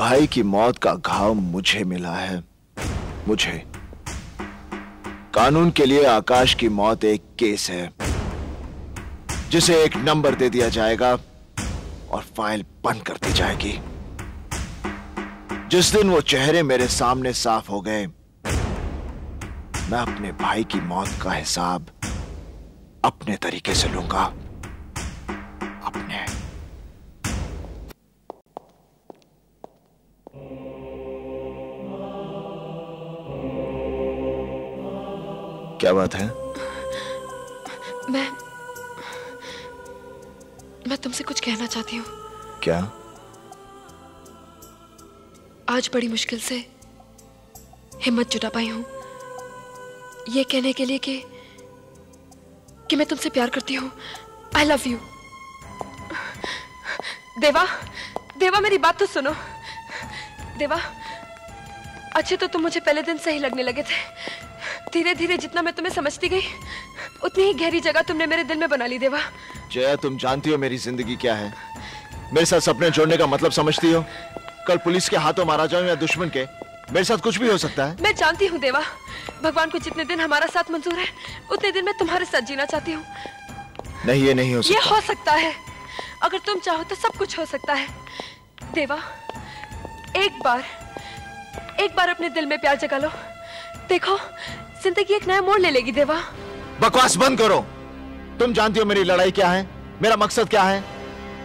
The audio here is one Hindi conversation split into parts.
भाई की मौत का घाव मुझे मिला है। मुझे। कानून के लिए आकाश की मौत एक केस है जिसे एक नंबर दे दिया जाएगा और फाइल बंद कर दी जाएगी। जिस दिन वो चेहरे मेरे सामने साफ हो गए, मैं अपने भाई की मौत का हिसाब अपने तरीके से लूंगा। अपने। क्या बात है? मैं तुमसे कुछ कहना चाहती हूँ। क्या? आज बड़ी मुश्किल से हिम्मत जुटा पाई हूँ ये कहने के लिए कि मैं तुमसे प्यार करती हूँ। I love you. देवा, देवा मेरी बात तो सुनो। देवा, अच्छे तो तुम मुझे पहले दिन से ही लगने लगे थे। धीरे धीरे जितना मैं तुम्हें समझती गई, उतनी ही गहरी जगह तुमने मेरे दिल में बना ली। देवा। जया, तुम जानती हो मेरी जिंदगी क्या है। मेरे साथ सपने जोड़ने का मतलब समझती हो? कल पुलिस के हाथों मारा जाऊं या दुश्मन के, मेरे साथ कुछ भी हो सकता है। मैं जानती हूँ देवा, भगवान को जितने दिन हमारा साथ मंजूर है उतने दिन मैं तुम्हारे साथ जीना चाहती हूँ। नहीं, ये नहीं हो सकता। ये हो सकता है। अगर तुम चाहो तो सब कुछ हो सकता है। देवा, एक बार अपने दिल में प्यार जगा लो। देखो, जिंदगी एक नया मोड़ ले लेगी। देवा। बकवास बंद करो। तुम जानती हो मेरी लड़ाई क्या है, मेरा मकसद क्या है।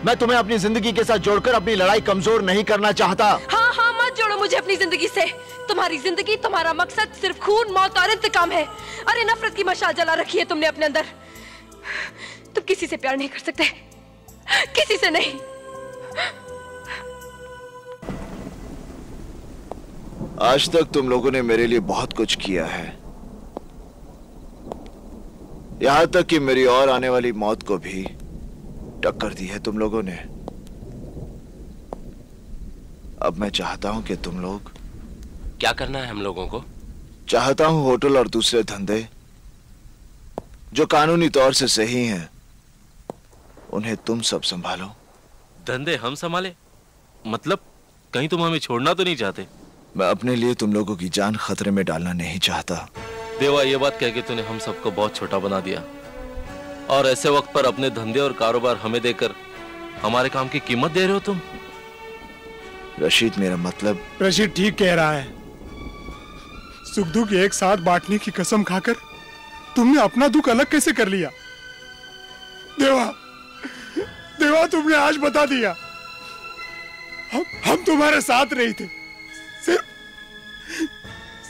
मैं तुम्हें अपनी जिंदगी के साथ जोड़कर अपनी लड़ाई कमजोर नहीं करना चाहता। हाँ हाँ, मत जोड़ो मुझे अपनी जिंदगी से। तुम्हारी जिंदगी, तुम्हारा मकसद सिर्फ खून, मौत और इंतकाम है। अरे नफरत की मशाल जला रखी है तुमने अपने अंदर। तुम किसी से प्यार नहीं कर सकते, किसी से नहीं। आज तक तुम लोगों ने मेरे लिए बहुत कुछ किया है, यहां तक कि मेरी और आने वाली मौत को भी टक्कर दी है तुम लोगों ने। अब मैं चाहता हूं कि तुम लोग। क्या करना है हम लोगों को? चाहता हूं होटल और दूसरे धंधे जो कानूनी तौर से सही हैं, उन्हें तुम सब संभालो। धंधे हम संभाले? मतलब कहीं तुम हमें छोड़ना तो नहीं चाहते? मैं अपने लिए तुम लोगों की जान खतरे में डालना नहीं चाहता। देवा, ये बात कह के तूने हम सबको बहुत छोटा बना दिया, और ऐसे वक्त पर अपने धंधे और कारोबार हमें देकर हमारे काम की कीमत दे रहे हो तुम। रशीद, मेरा मतलब। रशीद ठीक कह रहा है। सुख दुख एक साथ बांटने की कसम खाकर तुमने अपना दुख अलग कैसे कर लिया? देवा, देवा, तुमने आज बता दिया। हम तुम्हारे साथ नहीं थे,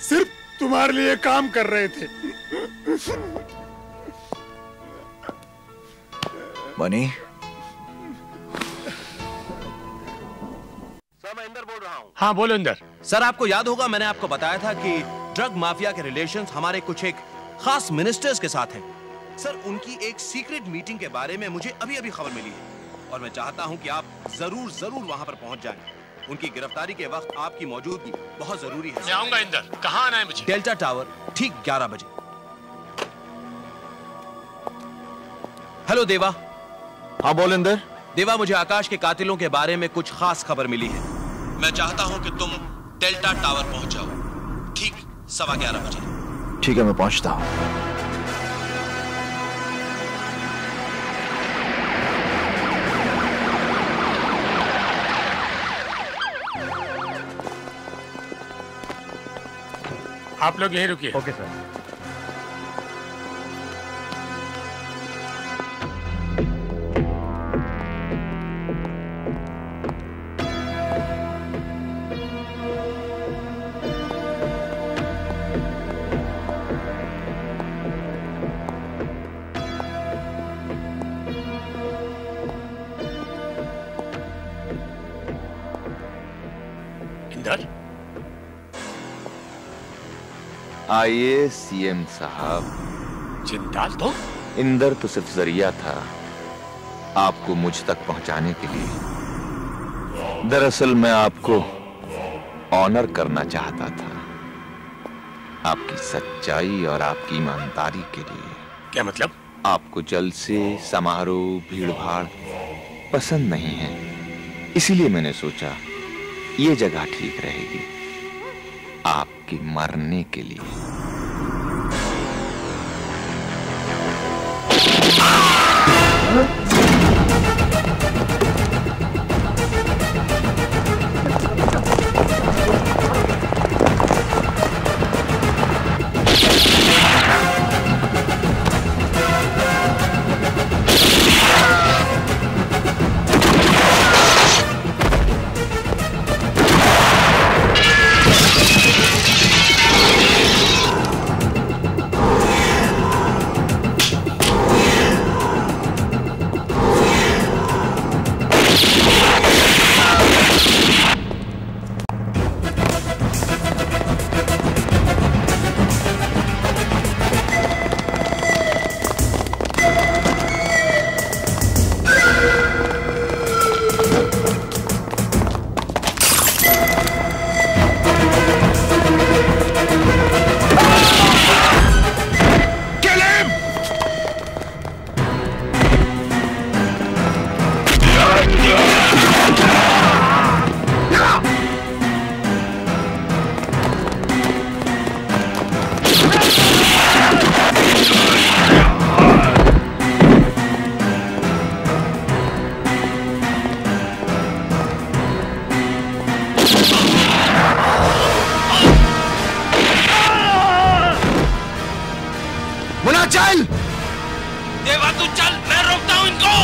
सिर्फ तुम्हारे लिए काम कर रहे थे। मनी, सर मैं इंदर बोल रहा हूँ। हाँ बोलो इंदर। सर आपको याद होगा मैंने आपको बताया था कि ड्रग माफिया के रिलेशंस हमारे कुछ एक खास मिनिस्टर्स के साथ हैं। सर उनकी एक सीक्रेट मीटिंग के बारे में मुझे अभी अभी खबर मिली है और मैं चाहता हूं कि आप जरूर वहां पर पहुंच जाएं। उनकी गिरफ्तारी के वक्त आपकी मौजूदगी बहुत जरूरी है। मैं आऊंगा इंदर। कहाँ आना है मुझे? डेल्टा टावर, ठीक 11 बजे। हेलो देवा। हाँ बोल इंदर। देवा, मुझे आकाश के कातिलों के बारे में कुछ खास खबर मिली है। मैं चाहता हूं कि तुम डेल्टा टावर पहुंच जाओ ठीक 11:15 बजे। ठीक है, मैं पहुंचता हूं। आप लोग यहीं रुकिए। Okay sir. इंदर। आइए सीएम साहब। जिंदाल तो? इंदर तो सिर्फ जरिया था आपको मुझ तक पहुंचाने के लिए। दरअसल मैं आपको ऑनर करना चाहता था, आपकी सच्चाई और आपकी ईमानदारी के लिए। क्या मतलब? आपको जलसे, समारोह, भीड़ भाड़ पसंद नहीं है, इसीलिए मैंने सोचा ये जगह ठीक रहेगी आपकी मरने के लिए। चल देवा, तू चल, मैं रोकता हूं इनको।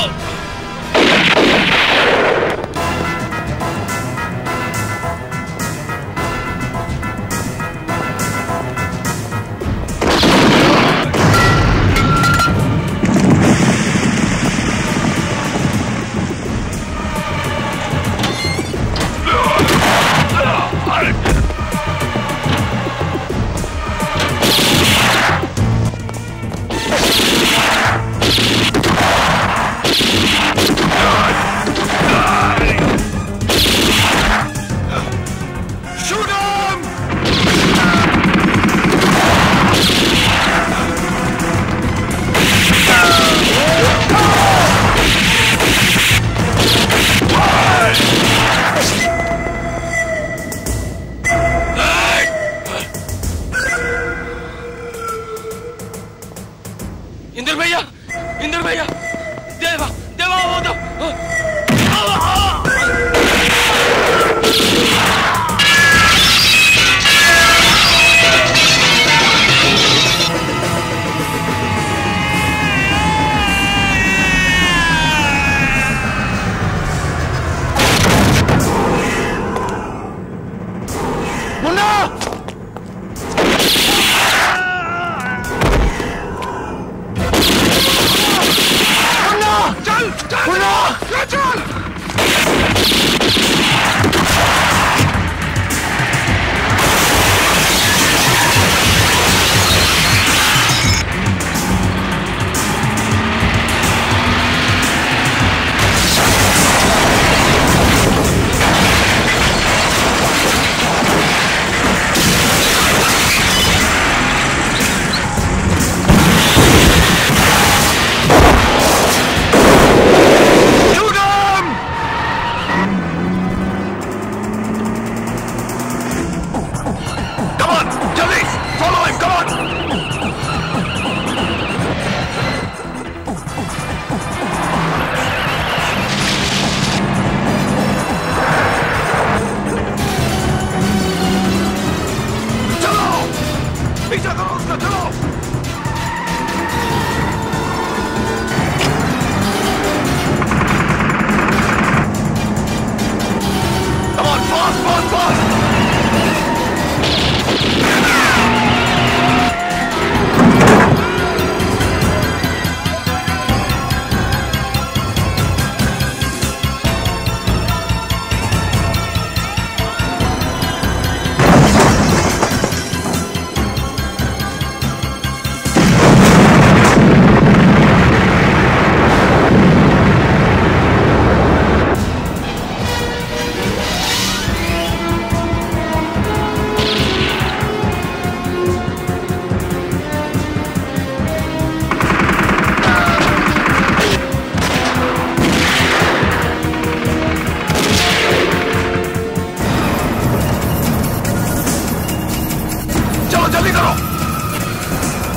इंद्र भैया, देवा देवा वो तो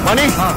मनी। हाँ।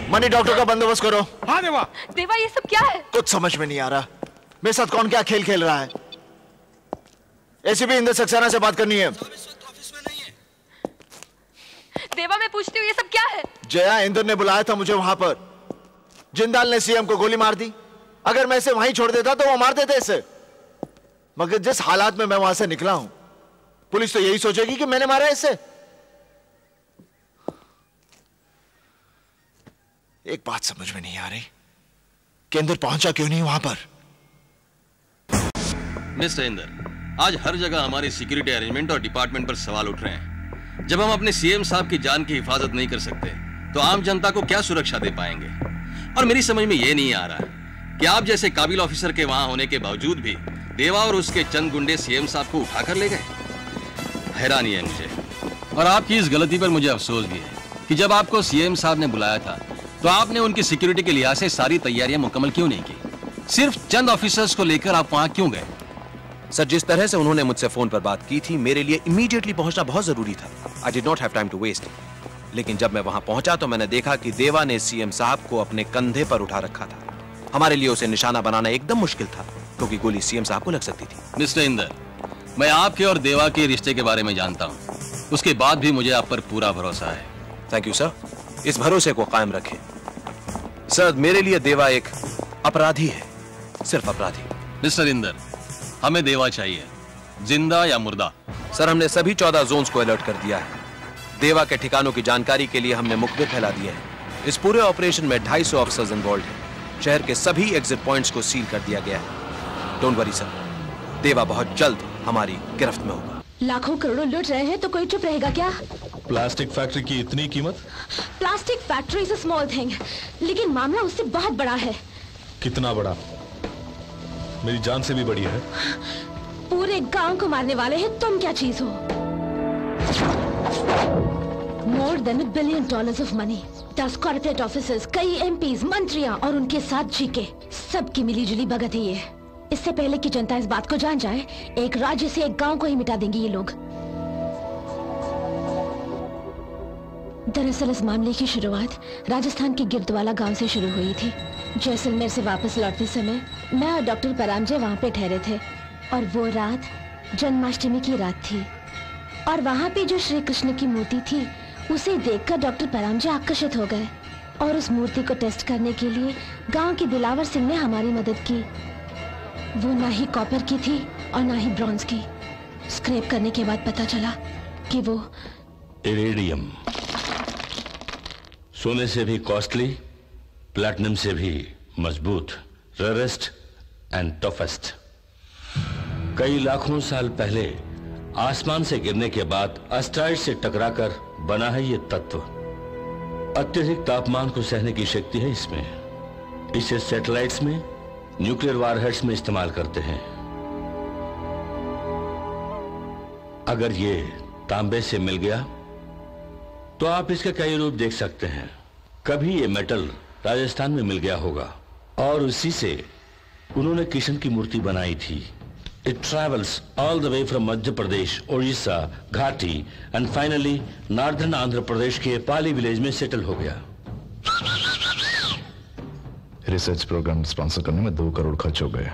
मनी, डॉक्टर का बंदोबस्त करो। हाँ देवा। देवा ये सब क्या है? कुछ समझ में नहीं आ रहा। मेरे साथ कौन क्या खेल खेल रहा है? एसीपी इंद्र सक्सेना से बात करनी है। देवा मैं पूछती हूँ ये सब क्या है? जया, इंद्र ने बुलाया था मुझे वहां पर। जिंदाल ने सीएम को गोली मार दी। अगर मैं इसे वहीं छोड़ देता तो वो मार देते इसे। मगर जिस हालात में मैं वहां से निकला हूं, पुलिस तो यही सोचेगी कि मैंने मारा इसे। एक बात समझ में नहीं आ रही कि इंद्र पहुंचा क्यों नहीं वहां पर। मिस्टर इंद्र, आज हर जगह हमारी सिक्योरिटी अरेंजमेंट और डिपार्टमेंट पर सवाल उठ रहे हैं। जब हम अपने सीएम साहब की जान की हिफाजत नहीं कर सकते तो आम जनता को क्या सुरक्षा दे पाएंगे? और मेरी समझ में यह नहीं आ रहा कि आप जैसे काबिल ऑफिसर के वहां होने के बावजूद भी देवा और उसके चंद गुंडे सीएम साहब को उठाकर ले गए। हैरानी है मुझे, और आपकी इस गलती पर मुझे अफसोस भी है कि जब आपको सीएम साहब ने बुलाया था तो आपने उनकी सिक्योरिटी के लिहाज से सारी तैयारियां मुकम्मल क्यों नहीं की? सिर्फ चंद ऑफिसर्स को लेकर आप वहां क्यों गए? सर, जिस तरह से उन्होंने मुझसे फोन पर बात की थी, मेरे लिए इमीडिएटली पहुंचना बहुत जरूरी था। I did not have time to waste. लेकिन जब मैं वहां पहुंचा तो मैंने देखा कि देवा ने सीएम साहब को अपने कंधे पर उठा रखा था। हमारे लिए उसे निशाना बनाना एकदम मुश्किल था क्योंकि गोली सीएम साहब को लग सकती थी। मिस्टर इंदर, मैं आपके और देवा के रिश्ते के बारे में जानता हूं। उसके बाद भी मुझे आप पर पूरा भरोसा है। Thank you sir. इस भरोसे को कायम रखें। सर, मेरे लिए देवा एक अपराधी है, सिर्फ अपराधी। मिस्टर इंदर, हमें देवा चाहिए, जिंदा या मुर्दा। सर, हमने सभी 14 जोन्स को अलर्ट कर दिया है। देवा के ठिकानों की जानकारी के लिए हमने मुखबिर फैला दिए हैं। इस पूरे ऑपरेशन में 250 ऑफिसर्स इन्वॉल्व हैं। शहर के सभी एग्जिट पॉइंट्स को सील कर दिया गया है। डोंट वरी सर, देवा बहुत जल्द हमारी गिरफ्त में होगा। लाखों करोड़ों लुट रहे हैं तो कोई चुप रहेगा क्या? प्लास्टिक फैक्ट्री की इतनी कीमत? Plastic factory is a small thing, लेकिन मामला उससे बहुत बड़ा है। कितना बड़ा? मेरी जान से भी बड़ी है। पूरे गांव को मारने वाले हैं तुम क्या चीज हो? More than $1 billion of money, 10 corporate officers, कई एमपीज, मंत्रियां और उनके साथ जीके, सबकी मिलीजुली भगत है ये। इससे पहले कि जनता इस बात को जान जाए, एक राज्य से एक गांव को ही मिटा देंगे ये लोग। दरअसल इस मामले की शुरुआत राजस्थान के गिरदवाला गांव से शुरू हुई थी। जैसलमेर से वापस लौटते समय मैं और डॉक्टर परामजे वहां पे ठहरे थे और वो रात जन्माष्टमी की रात थी। और वहां पे जो श्री कृष्ण की मूर्ति थी उसे देखकर डॉक्टर परामजे आकर्षित हो गए और उस मूर्ति को टेस्ट करने के लिए गांव के दिलावर सिंह ने हमारी मदद की। वो ना ही कॉपर की थी और ना ही ब्रॉन्ज की। स्क्रैप करने के बाद पता चला कि वो इरेडियम। सोने से भी कॉस्टली, प्लैटिनम से भी मजबूत, रेयरेस्ट एंड टफेस्ट। कई लाखों साल पहले आसमान से गिरने के बाद एस्टेरॉइड से टकराकर बना है ये तत्व। अत्यधिक तापमान को सहने की शक्ति है इसमें। इसे सैटेलाइट्स में, न्यूक्लियर वारहेड्स में इस्तेमाल करते हैं। अगर ये तांबे से मिल गया तो आप इसके कई रूप देख सकते हैं। कभी ये मेटल राजस्थान में मिल गया होगा और उसी से उन्होंने कृष्ण की मूर्ति बनाई थी। It travels all the way from Madhya Pradesh, Orissa, Ghati and finally Northern Andhra Pradesh के पाली विलेज में सेटल हो गया। रिसर्च प्रोग्राम स्पॉन्सर करने में 2 करोड़ खर्च हो गए,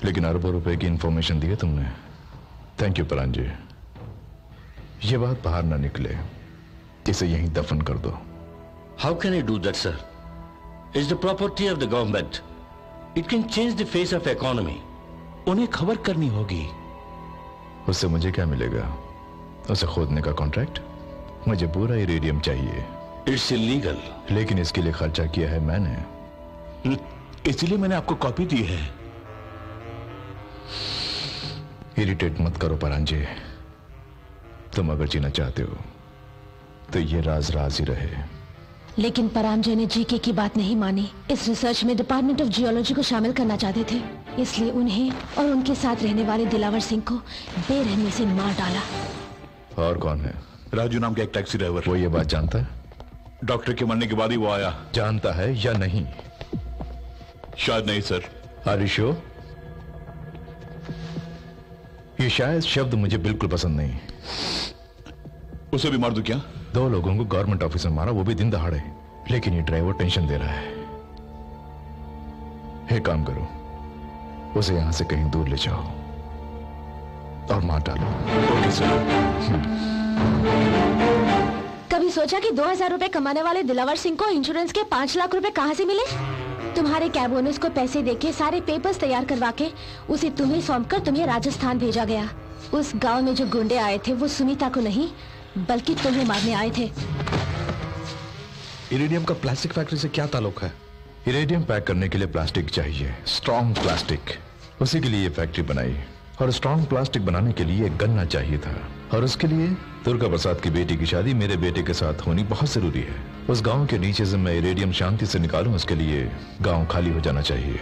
लेकिन अरबों रुपए की इंफॉर्मेशन दी है तुमने। थैंक यू परान जी। ये बात बाहर ना निकले, इसे यहीं दफन कर दो। How can I do that, sir? It's the property of the government. It can change the face of economy. उन्हें खबर करनी होगी। उससे मुझे क्या मिलेगा? उसे खोदने का कॉन्ट्रैक्ट? मुझे पूरा इरेडियम चाहिए। It's illegal. लेकिन इसके लिए खर्चा किया है मैंने, इसलिए मैंने आपको कॉपी दी है। इरिटेट मत करो परांजे। तुम अगर जीना चाहते हो तो ये राज राज ही रहे। लेकिन परांजय ने जीके की बात नहीं मानी। इस रिसर्च में डिपार्टमेंट ऑफ जियोलॉजी को शामिल करना चाहते थे, इसलिए उन्हें और उनके साथ रहने वाले दिलावर सिंह को बेरहमी से मार डाला। और कौन है? राजू नाम का एक टैक्सी ड्राइवर। वो ये बात जानता है? डॉक्टर के मरने के बाद ही वो आया। जानता है या नहीं? शायद नहीं सर। Are you sure? ये शायद शब्द मुझे बिल्कुल पसंद नहीं। उसे भी मार दूं क्या? 2 लोगों को गवर्नमेंट ऑफिस में मारा, वो भी दिन दहाड़े। लेकिन ये ड्राइवर टेंशन दे रहा है। एक काम करो, उसे यहां से कहीं दूर ले जाओ और मार डालो। Okay sir. कभी सोचा कि 2000 रुपए कमाने वाले दिलावर सिंह को इंश्योरेंस के 5 लाख रुपए कहां से मिले? तुम्हारे कैब ओनर्स को पैसे देके सारे पेपर्स तैयार करवा के उसे तुम्हें सौंपकर तुम्हें राजस्थान भेजा गया। उस गांव में जो गुंडे आए थे वो सुनीता को नहीं बल्कि तुम्हें मारने आए थे। इरेडियम का प्लास्टिक फैक्ट्री से क्या ताल्लुक है? इरेडियम पैक करने के लिए प्लास्टिक चाहिए, स्ट्रॉन्ग प्लास्टिक। उसी के लिए ये फैक्ट्री बनाई। और स्ट्रॉन्ग प्लास्टिक बनाने के लिए एक गन्ना चाहिए था, और उसके लिए दुर्गा प्रसाद की बेटी की शादी मेरे बेटे के साथ होनी बहुत जरूरी है। उस गांव के नीचे से मैं इरेडियम शांति से निकालूं, उसके लिए गांव खाली हो जाना चाहिए।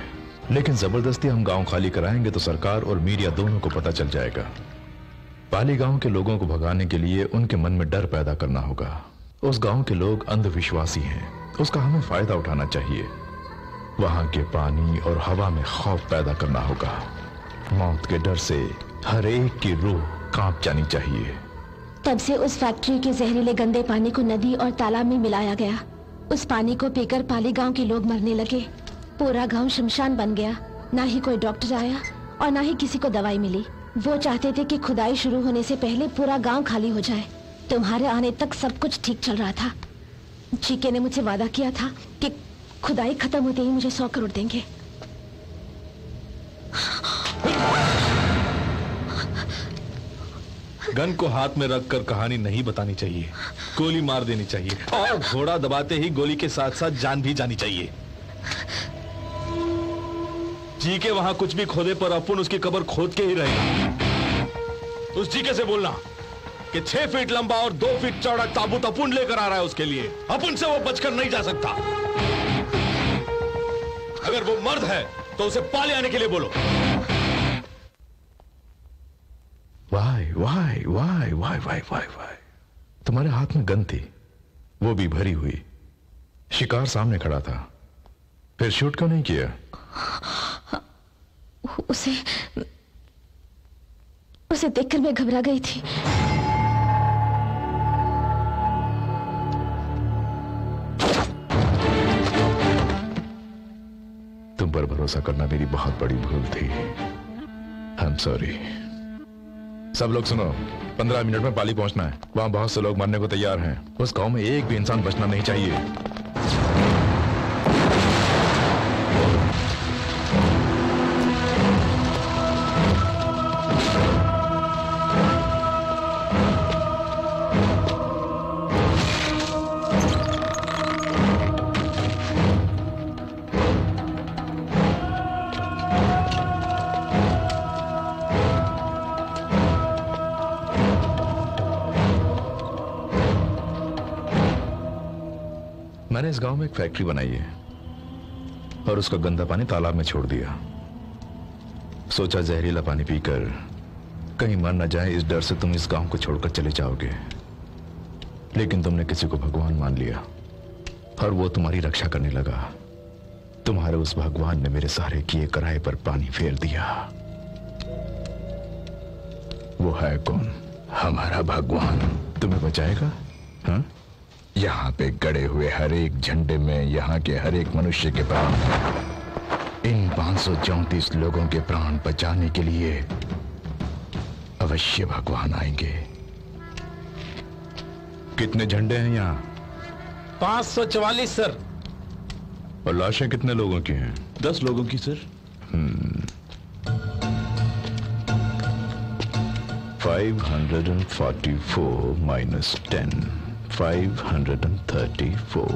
लेकिन जबरदस्ती हम गांव खाली कराएंगे तो सरकार और मीडिया दोनों को पता चल जाएगा। पाली गांव के लोगों को भगाने के लिए उनके मन में डर पैदा करना होगा। उस गांव के लोग अंधविश्वासी हैं, उसका हमें फायदा उठाना चाहिए। वहां के पानी और हवा में खौफ पैदा करना होगा। मौत के डर से हर एक की रूह कांप जानी चाहिए। तब से उस फैक्ट्री के जहरीले गंदे पानी को नदी और तालाब में मिलाया गया। उस पानी को पीकर पाली गांव के लोग मरने लगे। पूरा गांव शमशान बन गया। ना ही कोई डॉक्टर आया और ना ही किसी को दवाई मिली। वो चाहते थे कि खुदाई शुरू होने से पहले पूरा गांव खाली हो जाए। तुम्हारे आने तक सब कुछ ठीक चल रहा था। जीके ने मुझसे वादा किया था कि खुदाई खत्म होते ही मुझे 100 करोड़ देंगे। गन को हाथ में रखकर कहानी नहीं बतानी चाहिए, गोली मार देनी चाहिए, और घोड़ा दबाते ही गोली के साथ साथ जान भी जानी चाहिए। जी के वहां कुछ भी खोदे पर अपुन उसकी कब्र खोद के ही रहेगा। उस जीके से बोलना कि 6 फीट लंबा और 2 फीट चौड़ा ताबूत अपुन लेकर आ रहा है उसके लिए। अपुन से वो बचकर नहीं जा सकता। अगर वो मर्द है तो उसे पाले आने के लिए बोलो। Why why why why why why why, तुम्हारे हाथ में गन थी, वो भी भरी हुई। शिकार सामने खड़ा था, फिर शूट क्यों नहीं किया? उसे देखकर मैं घबरा गई थी। तुम पर भरोसा करना मेरी बहुत बड़ी भूल थी। I am sorry. सब लोग सुनो, 15 मिनट में पाली पहुंचना है। वहां बहुत से लोग मरने को तैयार हैं। उस गांव में एक भी इंसान बचना नहीं चाहिए। मैंने इस गांव में एक फैक्ट्री बनाई है और उसका गंदा पानी तालाब में छोड़ दिया। सोचा जहरीला पानी पीकर कहीं मर न जाए, इस डर से तुम इस गांव को छोड़कर चले जाओगे। लेकिन तुमने किसी को भगवान मान लिया और वो तुम्हारी रक्षा करने लगा। तुम्हारे उस भगवान ने मेरे सारे किए कराए पर पानी फेर दिया। वो है कौन? हमारा भगवान तुम्हें बचाएगा। हाँ? यहाँ पे गड़े हुए हर एक झंडे में यहाँ के हर एक मनुष्य के प्राण, इन 534 लोगों के प्राण बचाने के लिए अवश्य भगवान आएंगे। कितने झंडे हैं यहाँ? 544 सर। और लाशें कितने लोगों की हैं? 10 लोगों की सर। 544 माइनस 10, 534।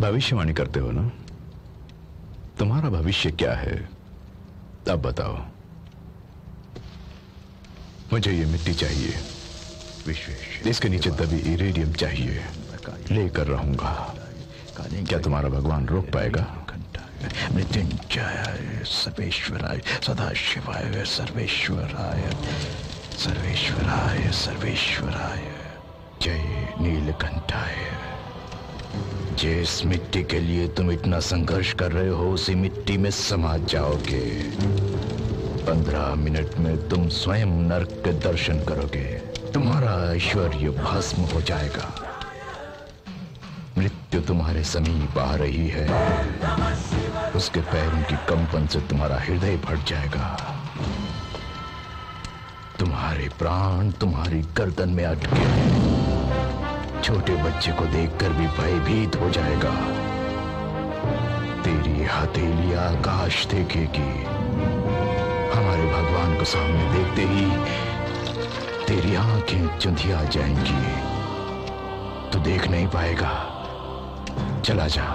भविष्यवाणी करते हो ना? तुम्हारा भविष्य क्या है अब बताओ। मुझे ये मिट्टी चाहिए, इसके नीचे दबी इरेडियम चाहिए, लेकर रहूंगा। क्या तुम्हारा भगवान रोक पाएगा? मृत्युंजय सर्वेश्वराय सदाशिवाय सर्वेश्वराय सर्वेश्वराय सर्वेश्वराय जय नीलकंठाय। जिस मिट्टी के लिए तुम इतना संघर्ष कर रहे हो उसी मिट्टी में समा जाओगे। 15 मिनट में तुम स्वयं नरक के दर्शन करोगे। तुम्हारा ऐश्वर्य भस्म हो जाएगा। मृत्यु तुम्हारे समीप आ रही है। उसके पैरों की कंपन से तुम्हारा हृदय फट जाएगा। तुम्हारे प्राण तुम्हारी गर्दन में अटके। छोटे बच्चे को देखकर भी भयभीत हो जाएगा। तेरी हथेली आकाश देखेगी। हमारे भगवान को सामने देखते ही तेरी आंखें चुंधिया जाएंगी। तू देख नहीं पाएगा। चला जा,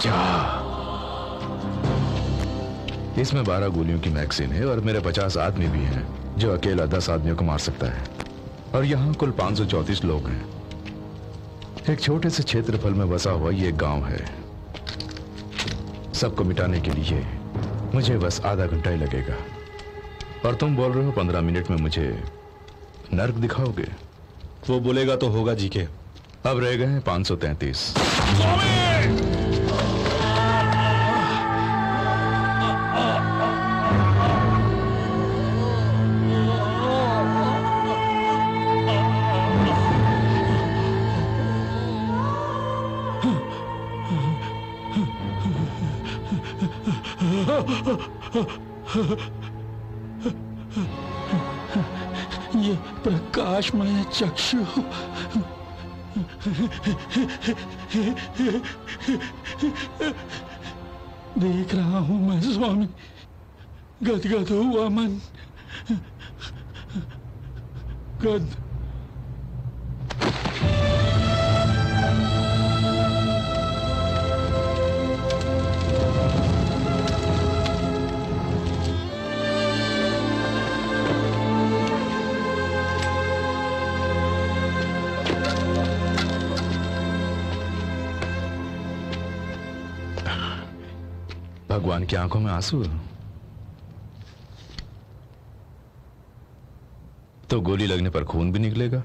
जा। इसमें 12 गोलियों की मैगजीन है और मेरे 50 आदमी भी हैं जो अकेला 10 आदमियों को मार सकता है। और यहाँ कुल 534 लोग हैं। एक छोटे से क्षेत्रफल में बसा हुआ ये गांव है। सबको मिटाने के लिए मुझे बस आधा घंटा ही लगेगा। और तुम बोल रहे हो 15 मिनट में मुझे नर्क दिखाओगे? वो बोलेगा तो होगा जी के। अब रह गए हैं 533। ये प्रकाशमय चक्षु देख रहा हूं मैं स्वामी। गदगद हुआ मन। गद भगवान की आंखों में आंसू तो गोली लगने पर खून भी निकलेगा।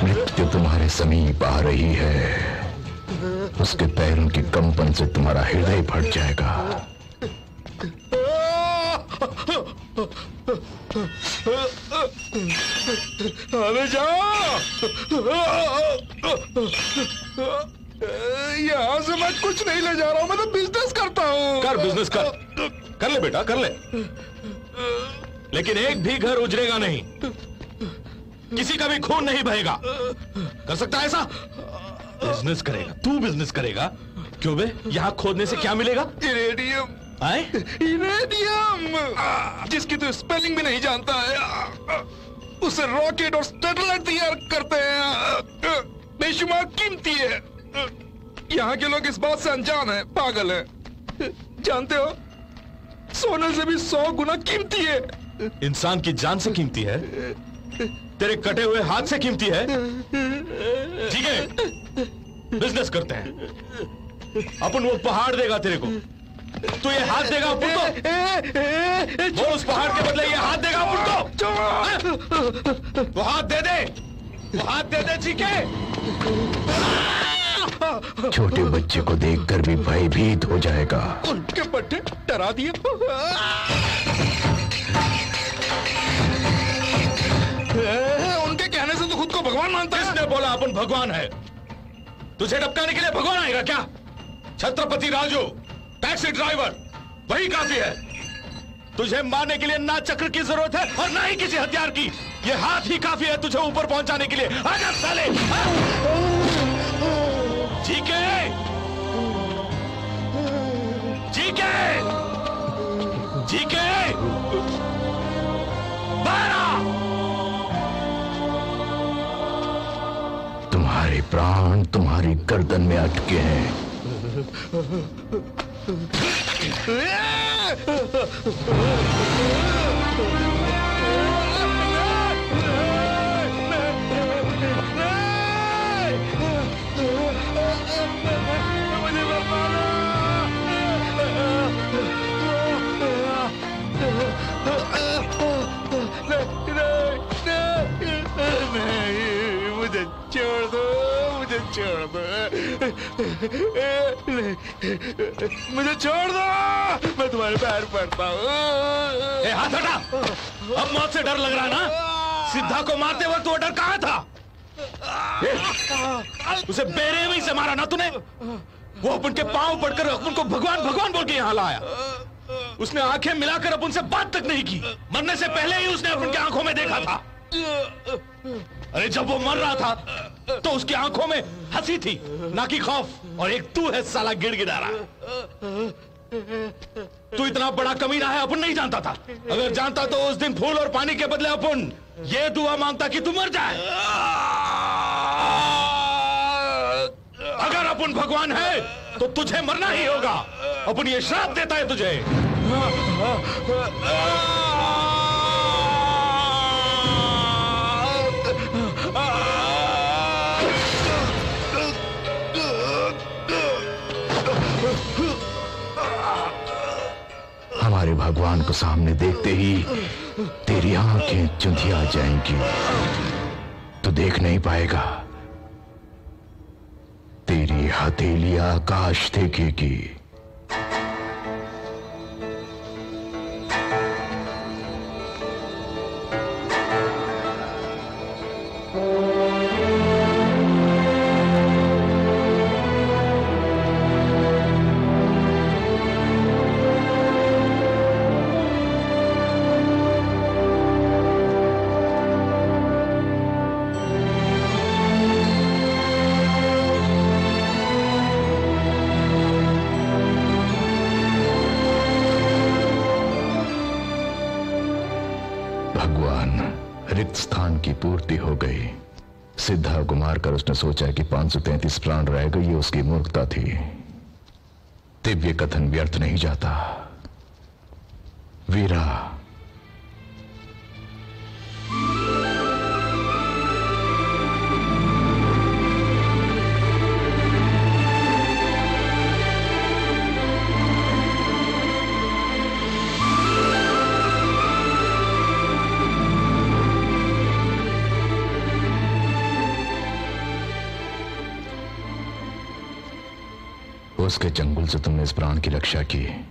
मृत्यु तुम्हारे समीप आ रही है। उसके पैरों की कंपन से तुम्हारा हृदय फट जाएगा। अरे जाओ, यहाँ से मैं कुछ नहीं ले जा रहा हूँ, मैं तो बिजनेस करता हूँ। कर बिजनेस कर ले बेटा, कर ले, लेकिन एक भी घर उजड़ेगा नहीं, किसी का भी खून नहीं बहेगा। कर सकता है ऐसा? बिजनेस करेगा, तू बिजनेस करेगा। क्यों बे, यहाँ खोदने से क्या मिलेगा? इरेडियम। आए? इरेडियम, जिसकी तो स्पेलिंग भी नहीं जानता है, उसे रॉकेट और सैटेलाइट तैयार करते हैं। बेशुमार कीमती है। यहाँ के लोग इस बात से अनजान है, पागल है। जानते हो, सोने से भी 100 गुना कीमती है। इंसान की जान से कीमती है, तेरे कटे हुए हाथ से कीमती है। ठीक है, बिजनेस करते हैं। अपन वो पहाड़ देगा तेरे को, तू ये हाथ देगा अपन को। वो उस पहाड़ के बदले ये हाथ देगा अपन को। वो हाथ दे दे, वो हाथ दे दे, ठीक है? छोटे बच्चे को देखकर भी भयभीत हो जाएगा। उनके पट्टे डरा दिए। उनके कहने से तो खुद को भगवान मानता है। किसने बोला अपन भगवान है? तुझे डपकाने के लिए भगवान आएगा क्या? छत्रपति राजू, टैक्सी ड्राइवर, वही काफी है। तुझे मारने के लिए ना चक्र की जरूरत है और ना ही किसी हथियार की। ये हाथ ही काफी है तुझे ऊपर पहुंचाने के लिए। आजा साले। ठीक है, ठीक है, ठीक है, तुम्हारे प्राण तुम्हारी गर्दन में अटके हैं। मुझे छोड़ दो, मुझे छोड़ दो, मुझे छोड़ दो, मैं तुम्हारे पैर पड़ता हूँ। हाथ हटा। अब मौत से डर लग रहा ना? सिद्धा को मारते वक्त वो डर कहाँ था? उसे बेरहमी से मारा ना तूने? वो अपन के पांव पड़कर अपन को भगवान भगवान बोल के यहाँ लाया। उसने आंखें मिलाकर अपन से बात तक नहीं की। मरने से पहले ही उसने अपन की आंखों में देखा था। अरे जब वो मर रहा था तो उसकी आंखों में हंसी थी, ना कि खौफ। और एक तू है साला गिड़गिड़ा रहा। तू इतना बड़ा कमीना है अपन नहीं जानता था। अगर जानता तो उस दिन फूल और पानी के बदले अपन ये दुआ मांगता कि तू मर जाए। अगर अपन भगवान है तो तुझे मरना ही होगा। अपन ये श्राप देता है तुझे। हमारे भगवान को सामने देखते ही तेरी आंखें चुंधिया जाएंगी। तो देख नहीं पाएगा। तेरी हथेली आकाश देखेगी। रिक्त स्थान की पूर्ति हो गई। सिद्धा को मारकर उसने सोचा कि 533 प्राण रह गए, ये उसकी मूर्खता थी। दिव्य कथन व्यर्थ नहीं जाता। वीरा, उसके चंगुल से तुमने इस प्राण की रक्षा की।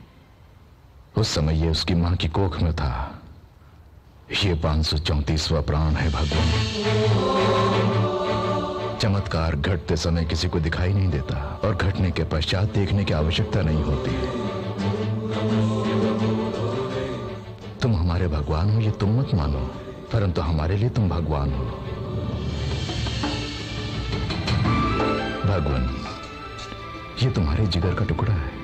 उस समय ये उसकी मां की कोख में था। ये 534वां प्राण है भगवान। चमत्कार घटते समय किसी को दिखाई नहीं देता और घटने के पश्चात देखने की आवश्यकता नहीं होती। तुम हमारे भगवान हो, ये तुम मत मानो, परंतु हमारे लिए तुम भगवान हो। भगवान, ये तुम्हारे जिगर का टुकड़ा है।